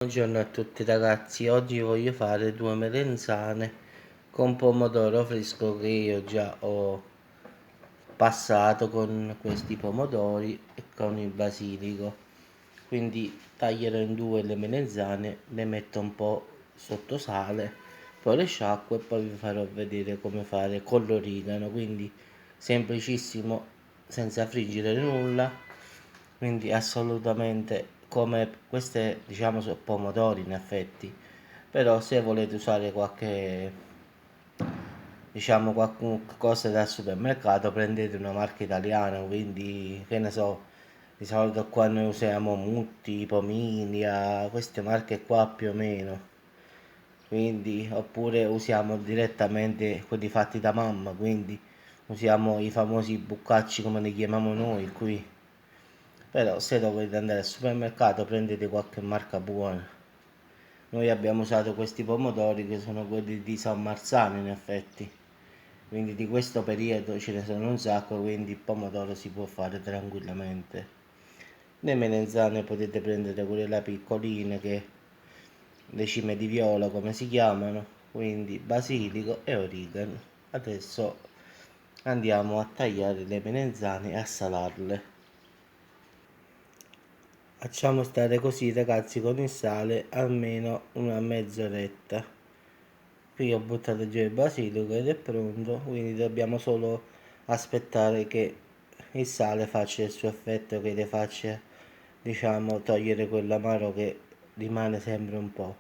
Buongiorno a tutti ragazzi, oggi voglio fare due melenzane con pomodoro fresco che io già ho passato con questi pomodori e con il basilico. Quindi taglierò in due le melenzane, le metto un po' sotto sale, poi le sciacquo e poi vi farò vedere come fare con l'origano. Quindi semplicissimo, senza friggere nulla, quindi assolutamente come queste, diciamo, sono pomodori in effetti, però se volete usare qualche, diciamo, qualche cosa dal supermercato, prendete una marca italiana. Quindi che ne so, di solito qua noi usiamo Mutti, Pomilia, queste marche qua più o meno. Quindi oppure usiamo direttamente quelli fatti da mamma, quindi usiamo i famosi buccacci come li chiamiamo noi qui. Però se dovete andare al supermercato prendete qualche marca buona. Noi abbiamo usato questi pomodori che sono quelli di San Marzano in effetti, quindi di questo periodo ce ne sono un sacco, quindi il pomodoro si può fare tranquillamente. Le melenzane potete prendere quelle là piccoline, che le cime di viola come si chiamano, quindi basilico e origano. Adesso andiamo a tagliare le melenzane e a salarle. Facciamo stare così ragazzi con il sale almeno una mezz'oretta. Qui ho buttato giù il basilico ed è pronto, quindi dobbiamo solo aspettare che il sale faccia il suo effetto, che le faccia, diciamo, togliere quell'amaro che rimane sempre un po'.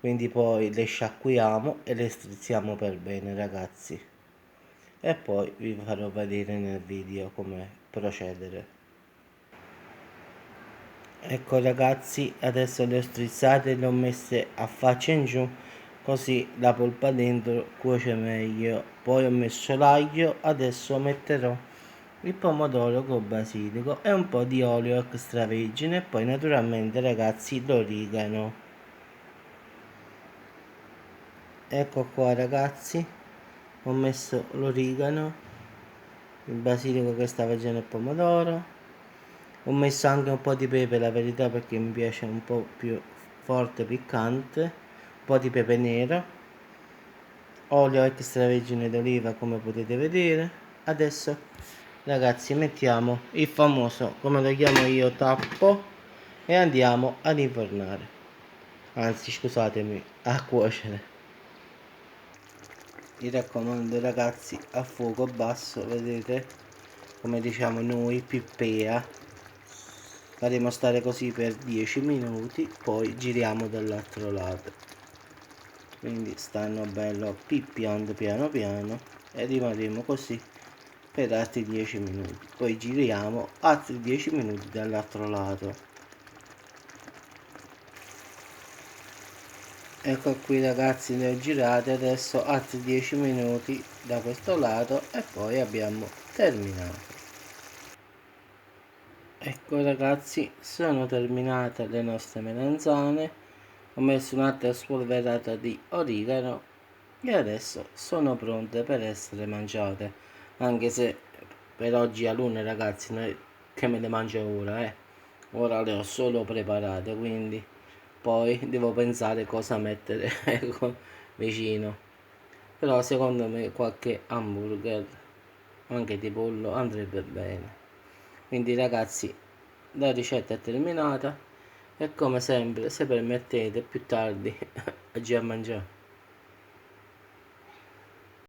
Quindi poi le sciacquiamo e le strizziamo per bene ragazzi, e poi vi farò vedere nel video come procedere. Ecco ragazzi, adesso le ho strizzate e le ho messe a faccia in giù, così la polpa dentro cuoce meglio. Poi ho messo l'aglio, adesso metterò il pomodoro col basilico e un po' di olio extravergine e poi naturalmente ragazzi l'origano. Ecco qua ragazzi, ho messo l'origano, il basilico che sta facendo il pomodoro. Ho messo anche un po' di pepe, la verità, perché mi piace un po' più forte, piccante, un po' di pepe nero, olio extravergine d'oliva come potete vedere. Adesso ragazzi mettiamo il famoso, come lo chiamo io, tappo e andiamo ad infornare, anzi scusatemi, a cuocere. Mi raccomando ragazzi, a fuoco basso, vedete, come diciamo noi, pippea. Faremo stare così per 10 minuti, poi giriamo dall'altro lato, quindi stanno bello pippiando piano piano e rimarremo così per altri 10 minuti, poi giriamo altri 10 minuti dall'altro lato. Ecco qui ragazzi, le ho girate, adesso altri 10 minuti da questo lato e poi abbiamo terminato. Ecco ragazzi, sono terminate le nostre melanzane, ho messo un'altra spolverata di origano e adesso sono pronte per essere mangiate, anche se per oggi a luna ragazzi, noi che me le mangio ora le ho solo preparate, quindi poi devo pensare cosa mettere ecco, vicino. Però secondo me qualche hamburger anche di pollo andrebbe bene. Quindi ragazzi, la ricetta è terminata e come sempre, se permettete, più tardi già a mangiare.